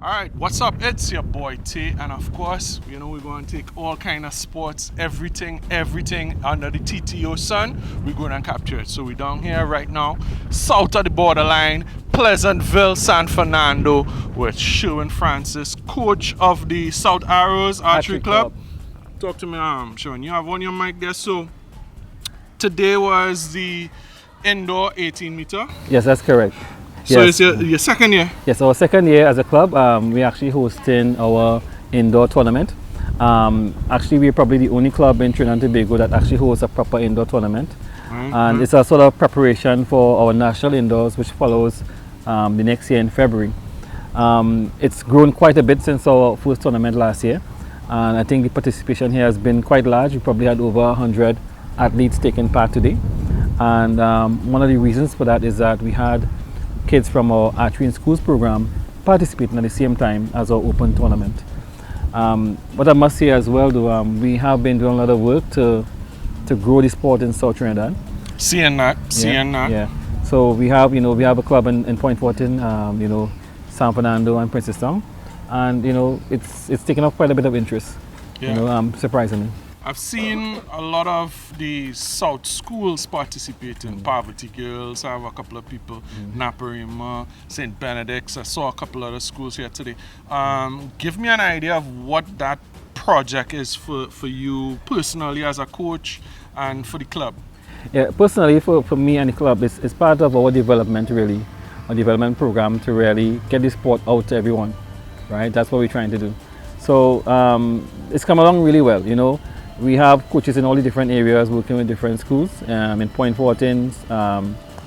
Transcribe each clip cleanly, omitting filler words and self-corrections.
Alright, what's up? It's your boy T, and of course, we're going to take all kind of sports, everything under the TTO sun, we're going to capture it. So we're down here right now, south of the borderline, Pleasantville, San Fernando, with Sherwin Francis, coach of the South Arrows Archery Club. Talk to me, Sherwin. You have on your mic there. So today was the indoor 18 meter. Yes, that's correct. So yes. It's your second year? Yes, our second year as a club. We're actually hosting our indoor tournament. Actually, we're probably the only club in Trinidad and Tobago that actually hosts a proper indoor tournament. And it's a sort of preparation for our national indoors, which follows the next year in February. It's grown quite a bit since our first tournament last year. And I think the participation here has been quite large. We probably had over 100 athletes taking part today. And one of the reasons for that is that we had kids from our Archery in Schools program participating at the same time as our open tournament. What I must say as well, though, we have been doing a lot of work to grow the sport in South Trinidad. Seeing that. Yeah. So we have a club in Point Fortin, San Fernando and Princeton, and it's taken up quite a bit of interest. Yeah. Surprisingly. I've seen a lot of the South schools participating. Poverty Girls, I have a couple of people, Naparima, St. Benedict's. I saw a couple other schools here today. Give me an idea of what that project is for you personally as a coach and for the club. Yeah, personally for me and the club, it's part of our development really, our development program to really get the sport out to everyone, right? That's what we're trying to do. So it's come along really well, We have coaches in all the different areas working with different schools in Point Fortin,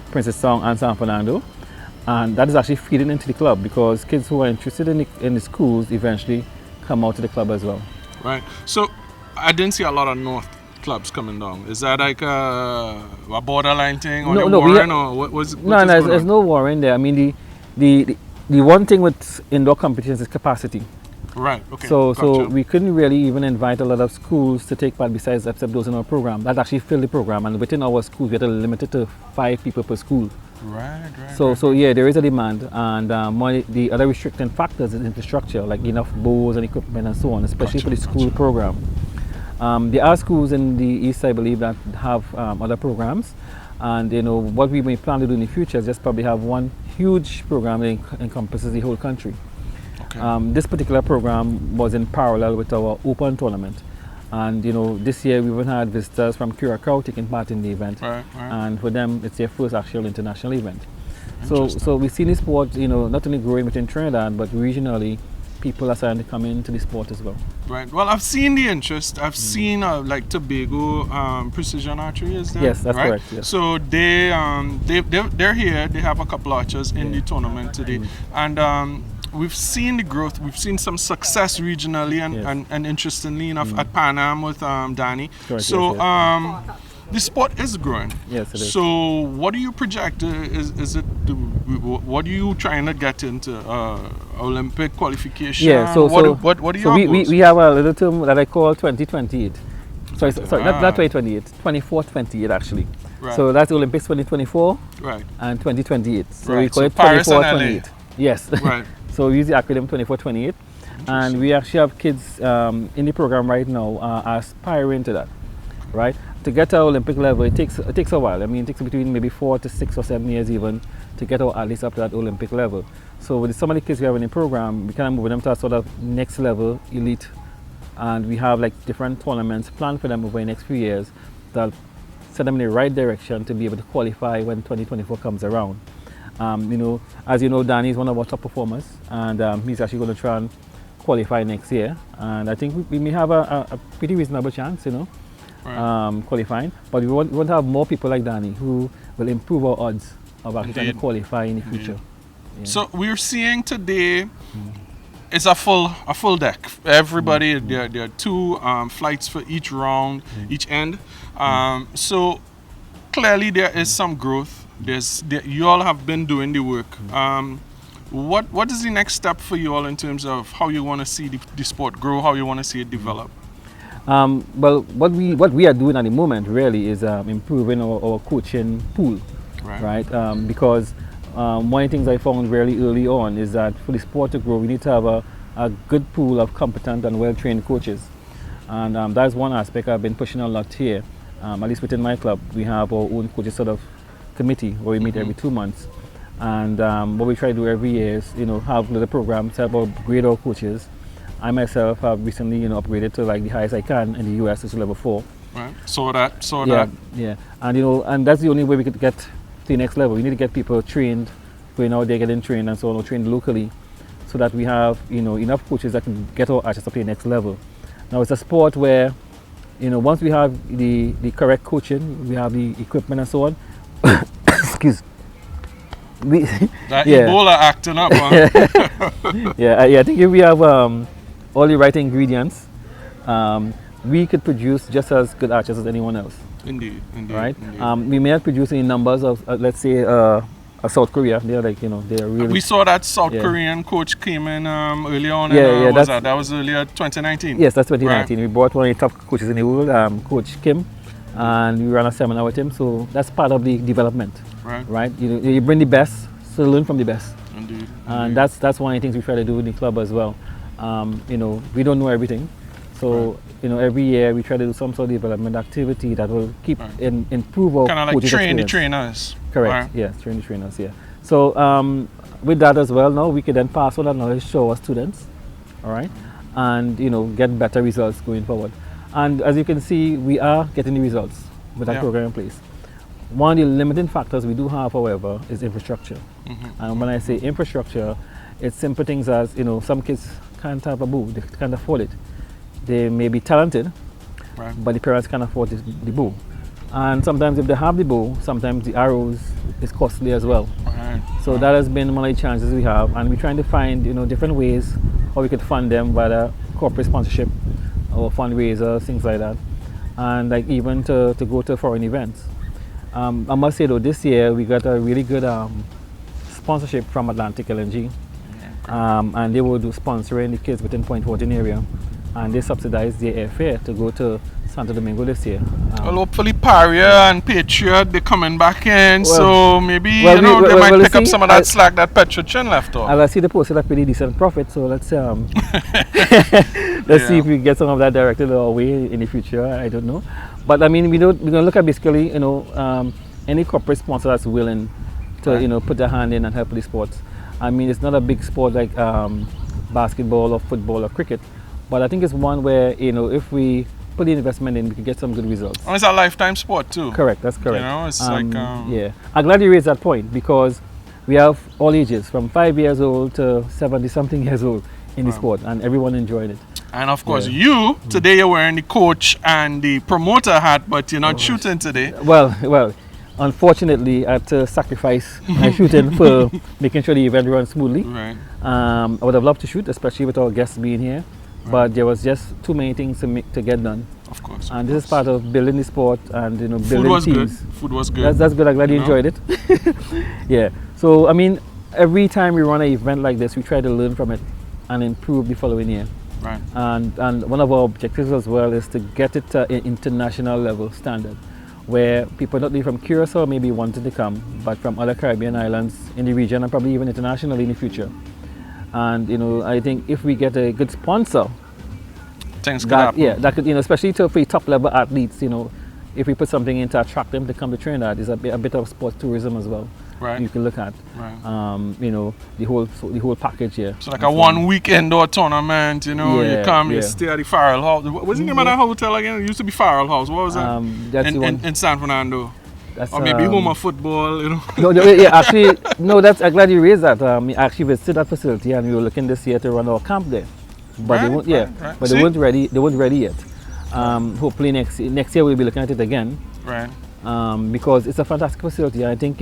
Princeton and San Fernando. And that is actually feeding into the club because kids who are interested in the schools eventually come out to the club as well. Right. So I didn't see a lot of North clubs coming down. Is that like a borderline thing or warring or what was it? No, there's no warring there. I mean, the one thing with indoor competitions is capacity. Right, okay. So we couldn't really even invite a lot of schools to take part besides except those in our program. That actually filled the program, and within our schools we had to limit it to 5 people per school. Right. So yeah, there is a demand, and the other restricting factors is infrastructure, like enough bows and equipment and so on, especially for the school program. There are schools in the east, I believe, that have other programs, and what we may plan to do in the future is just probably have one huge program that encompasses the whole country. Okay. This particular program was in parallel with our open tournament, and this year we even had visitors from Karyssa taking part in the event, right. And for them it's their first actual international event. So we've seen this sport not only growing within Trinidad but regionally people are starting to come into the sport as well. Right. Well, I've seen the interest. I've seen like Tobago Precision Archery is there. Yes, that's right? correct. Yes. So they're here. They have a couple of archers in the tournament today, and we've seen the growth. We've seen some success regionally and interestingly enough at Pan Am with Danny. Correct, so yes. the sport is growing. Yes, it is. So what do you project? What are you trying to get into? Olympic qualification? Yeah. So what do you we have a little term that I call 2028. Sorry, not 2028. 24-28 actually. Right. So that's Olympics 2024. Right. And 2028. So right. we call it Paris 24-28. Yes. Right. So we use the acronym 24-28, and we actually have kids in the program right now aspiring to that, right? To get to Olympic level, it takes a while. I mean, it takes between maybe 4 to 6 or 7 years even to get our athletes up to that Olympic level. So with some of the kids we have in the program, we kind of move them to a sort of next level elite, and we have like different tournaments planned for them over the next few years that'll set them in the right direction to be able to qualify when 2024 comes around. As you know, Danny is one of our top performers, and he's actually going to try and qualify next year. And I think we may have a pretty reasonable chance, right. Qualifying. But we want to have more people like Danny who will improve our odds of actually trying to qualify in the future. Yeah. So we're seeing today it's a full deck. Everybody, there are 2 flights for each round, each end. So clearly there is some growth. You all have been doing the work. What is the next step for you all in terms of how you want to see the sport grow, how you want to see it develop? Well, what we are doing at the moment really is improving our coaching pool, right? Because one of the things I found really early on is that for the sport to grow, we need to have a good pool of competent and well-trained coaches. And that's one aspect I've been pushing a lot here. At least within my club, we have our own coaches sort of committee where we meet every 2 months. And what we try to do every year is, have little programs to help upgrade our coaches. I myself have recently, upgraded to like the highest I can in the US, which is level 4. Right. So that. Yeah. And and that's the only way we could get to the next level. We need to get people trained, going out there, getting trained and so on, or trained locally, so that we have, enough coaches that can get our archers up to the next level. Now it's a sport where, once we have the correct coaching, we have the equipment and so on. Excuse. That Ebola acting up, huh? I think if we have all the right ingredients, we could produce just as good archers as anyone else. Indeed. Right? Indeed. We may not produce any numbers of, let's say, South Korea. They're like, they're really. We saw that South Korean coach came in early on. That was earlier 2019. Yes, that's 2019. Right. We brought one of the top coaches in the world, Coach Kim, and we ran a seminar with him. So that's part of the development. Right? You bring the best, so learn from the best. Indeed. And that's one of the things we try to do in the club as well. We don't know everything. So, every year we try to do some sort of development activity that will keep improve our kind of like train the trainers. Correct. Right. Yes, train the trainers. Yeah. So with that as well, now we can then pass on that knowledge to our students. All right, and get better results going forward. And as you can see, we are getting the results with that program in place. One of the limiting factors we do have, however, is infrastructure. And when I say infrastructure, it's simple things as some kids can't have a bow, they can't afford it. They may be talented, but the parents can't afford the bow. And sometimes if they have the bow, sometimes the arrows is costly as well. So that has been one of the challenges we have, and we're trying to find different ways how we could fund them, whether corporate sponsorship or fundraisers, things like that, and like even to go to foreign events. I must say though, this year we got a really good sponsorship from Atlantic LNG, and they will do sponsoring the kids within Point 14 area. And they subsidize their airfare to go to Santo Domingo this year. Well, hopefully Paria and Patriot, they're coming back in, so maybe they might pick up some of that slack that Petra Chin left off. I see the posted a pretty decent profit, so let's see if we get some of that directed our way in the future. I don't know, but I mean, we're gonna look at basically any corporate sponsor that's willing to put their hand in and help with the sports. I mean, it's not a big sport like basketball or football or cricket. But I think it's one where, if we put the investment in, we can get some good results. And it's a lifetime sport too. Correct, that's correct. It's like... Yeah, I'm glad you raised that point because we have all ages, from 5 years old to 70-something years old in the sport, and everyone enjoyed it. And of course, today you're wearing the coach and the promoter hat, but you're not shooting today. Well, unfortunately, I had to sacrifice my shooting for making sure the event runs smoothly. Right. I would have loved to shoot, especially with our guests being here. But there was just too many things to get done. Of course. And this is part of building the sport and building teams. Food was good. That's good. I'm glad you enjoyed it. Yeah. So I mean, every time we run an event like this, we try to learn from it and improve the following year. Right. And one of our objectives as well is to get it to an international level standard, where people not only from Karyssa maybe wanted to come, but from other Caribbean islands in the region and probably even internationally in the future. And I think if we get a good sponsor, things could happen. Yeah, that could especially for top level athletes, if we put something in to attract them to come to Trinidad, is a bit of sports tourism as well. Right. You can look at. Right. The whole package here. So like a 1 week indoor tournament, you come, you stay at the Farrell House. What's the name of that hotel again? It used to be Farrell House. What was that? That's in San Fernando. Or maybe home of football, No, I'm glad you raised that. We actually visited that facility and we were looking this year to run our camp there. But they weren't ready. They weren't ready yet. Hopefully next year we'll be looking at it again. Right. Because it's a fantastic facility. I think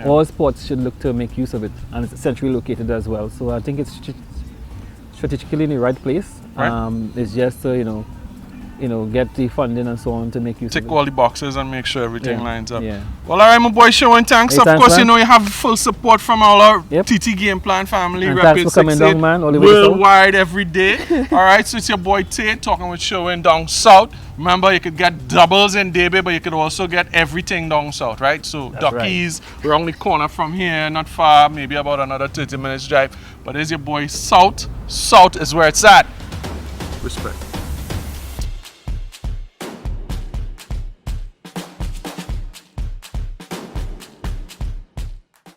all sports should look to make use of it, and it's centrally located as well. So I think it's strategically in the right place. Right. It's just get the funding and so on to make use Tick of it. all the boxes and make sure everything Yeah, lines up. yeah. Well, all right, my boy Sherwin, thanks. Hey, Of thanks, course, man. you have full support from all our Yep. TT Game Plan family. And Rapid thanks for coming 6-8, down, man, all the way to south. worldwide every day. All right, so it's your boy Tate talking with Sherwin down south. Remember, you could get doubles in Debe, but you could also get everything down south, right? So That's right. Duckies, we're on the corner from here, not far, maybe about another 30 minutes drive. But there's your boy South. South is where it's at. Respect.